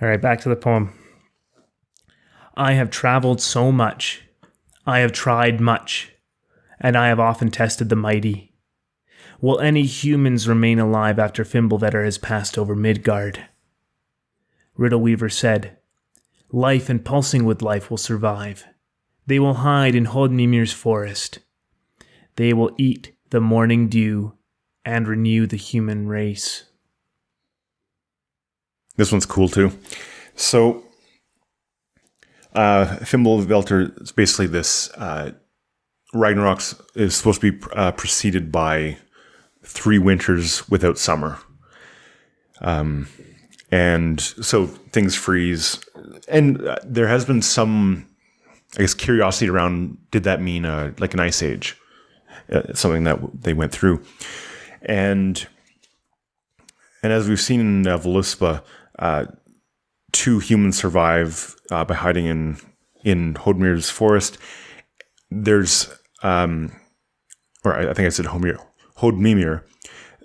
All right, back to the poem. I have traveled so much. I have tried much. And I have often tested the mighty. Will any humans remain alive after Fimbulvetr has passed over Midgard? Riddleweaver said, Life and pulsing with life will survive. They will hide in Hodmimir's forest. They will eat the morning dew and renew the human race. This one's cool too. So, Fimbulvetr is basically this. Ragnarok is supposed to be preceded by 3 winters without summer. And so things freeze. And there has been some, I guess, curiosity around, did that mean like an ice age? Something that they went through. And as we've seen in Voluspa, 2 humans survive by hiding in Hodmir's forest. There's, or I think I said Hodmimir.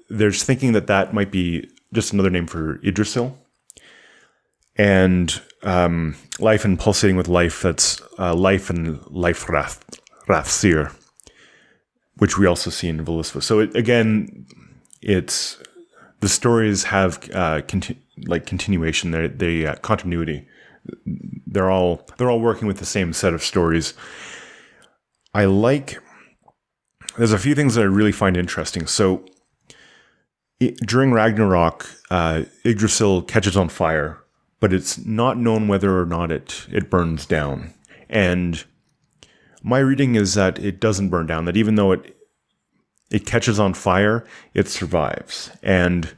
There's thinking that might be just another name for Yggdrasil. And life and pulsating with life, that's Lif and Lifthrasir, which we also see in Voluspa. So it's the stories have continuation. They continuity. They're all working with the same set of stories. There's a few things that I really find interesting. So during Ragnarok, Yggdrasil catches on fire, but it's not known whether or not it burns down. And my reading is that it doesn't burn down, that even though it catches on fire, it survives. And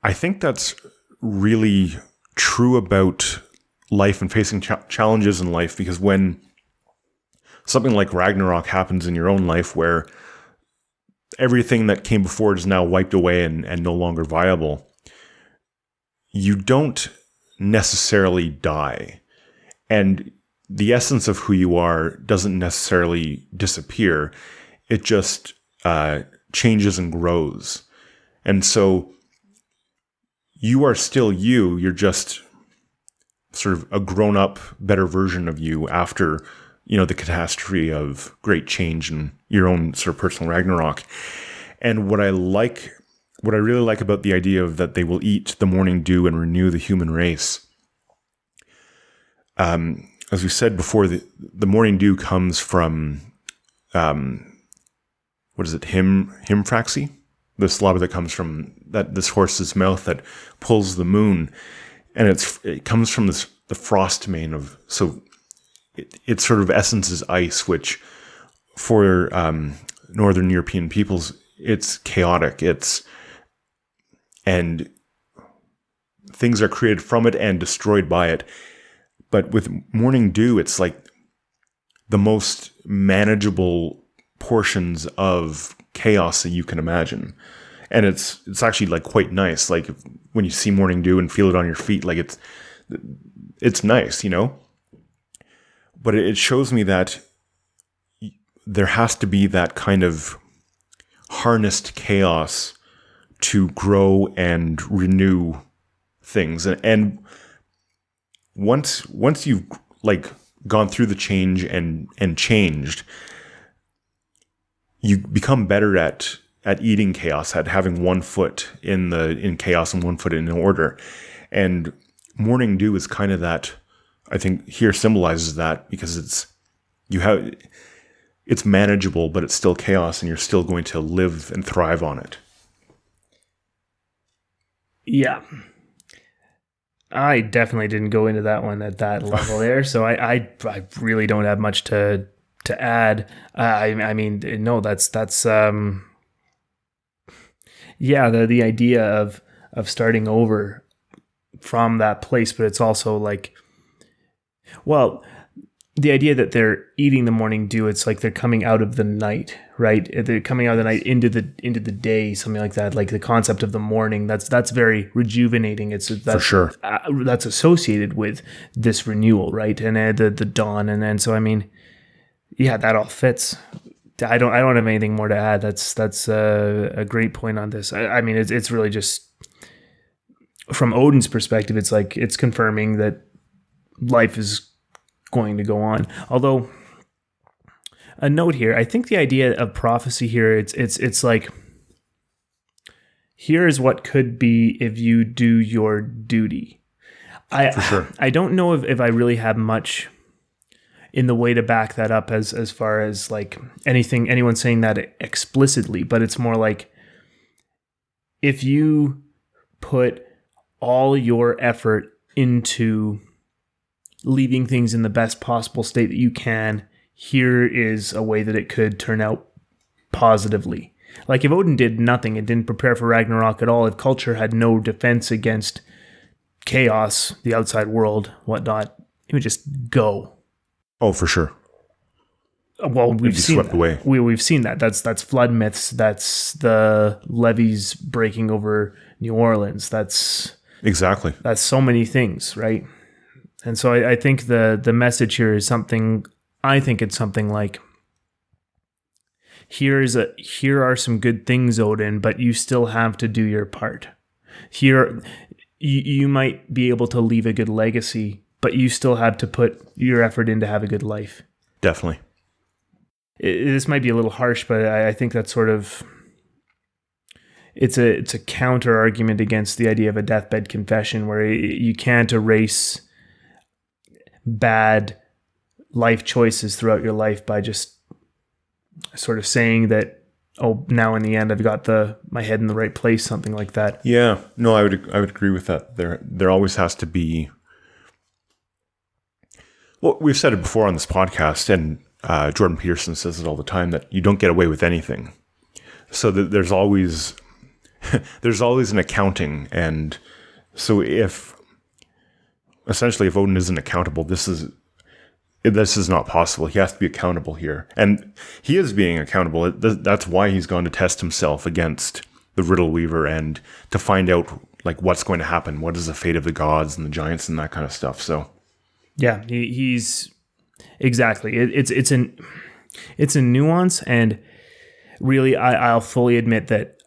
I think that's really true about life and facing challenges in life, because when something like Ragnarok happens in your own life where everything that came before it is now wiped away and no longer viable, you don't necessarily die. And the essence of who you are doesn't necessarily disappear. It just changes and grows. And so you are still you. You're just sort of a grown-up, better version of you after, the catastrophe of great change in your own sort of personal Ragnarok. And what I really like about the idea of that they will eat the morning dew and renew the human race. As we said before, the morning dew comes from, Himfraxi? The slobber that comes from this horse's mouth that pulls the moon. And it comes from the frost mane so its sort of essence is ice, which for Northern European peoples, it's chaotic. And things are created from it and destroyed by it. But with morning dew, it's like the most manageable portions of chaos that you can imagine. And it's actually like quite nice. Like when you see morning dew and feel it on your feet, like it's nice, But it shows me that there has to be that kind of harnessed chaos to grow and renew things. And once you've gone through the change and changed, you become better at eating chaos, at having one foot in chaos and one foot in order. And morning dew is kind of that. I think here symbolizes that, because it's manageable, but it's still chaos, and you're still going to live and thrive on it. Yeah. I definitely didn't go into that one at that level there, so I really don't have much to add. I mean, no, that's the idea of starting over from that place, but it's also like, well, the idea that they're eating the morning dew, it's like they're coming out of the night, right? They're coming out of the night into the day, something like that. Like the concept of the morning, that's very rejuvenating. That's for sure. That's associated with this renewal, right? And the dawn, and so I mean, yeah, that all fits. I don't have anything more to add. That's a great point on this. I mean, it's really just from Odin's perspective, it's like it's confirming that life is going to go on. Although, a note here, I think the idea of prophecy here, it's like, here is what could be if you do your duty. For sure. I don't know if I really have much in the way to back that up as far as like anyone saying that explicitly, but it's more like, if you put all your effort into leaving things in the best possible state that you can, here is a way that it could turn out positively. Like if Odin did nothing and didn't prepare for Ragnarok at all, if culture had no defense against chaos, the outside world, whatnot, it would just go. Oh, for sure. Well, we've seen swept that. away. We've seen that. That's flood myths. That's the levees breaking over New Orleans. That's so many things, right? And so I think the message here is something. I think it's something like, here are some good things, Odin, but you still have to do your part. Here, you might be able to leave a good legacy, but you still have to put your effort in to have a good life. Definitely. This might be a little harsh, but I think that's sort of, it's a counter argument against the idea of a deathbed confession, where you can't erase bad life choices throughout your life by just sort of saying that, oh, now in the end I've got my head in the right place, something like that. Yeah, no, I would agree with that. There always has to be. Well, we've said it before on this podcast, and Jordan Peterson says it all the time, that you don't get away with anything. So that there's always an accounting, and so if Odin isn't accountable, this is not possible. He has to be accountable here, and he is being accountable. That's why he's gone to test himself against the Riddle Weaver and to find out like what's going to happen, what is the fate of the gods and the giants and that kind of stuff. So. Yeah, he's exactly. It's a nuance, and really, I'll fully admit that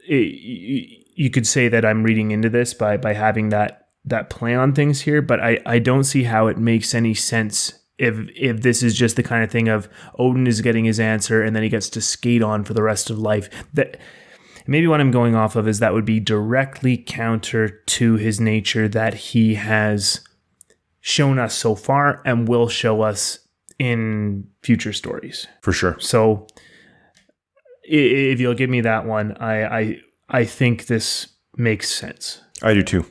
you could say that I'm reading into this by having that play on things here, but I don't see how it makes any sense if this is just the kind of thing of Odin is getting his answer and then he gets to skate on for the rest of life. That maybe what I'm going off of is that would be directly counter to his nature that he has shown us so far and will show us in future stories. For sure. So if you'll give me that one, I think this makes sense. I do too.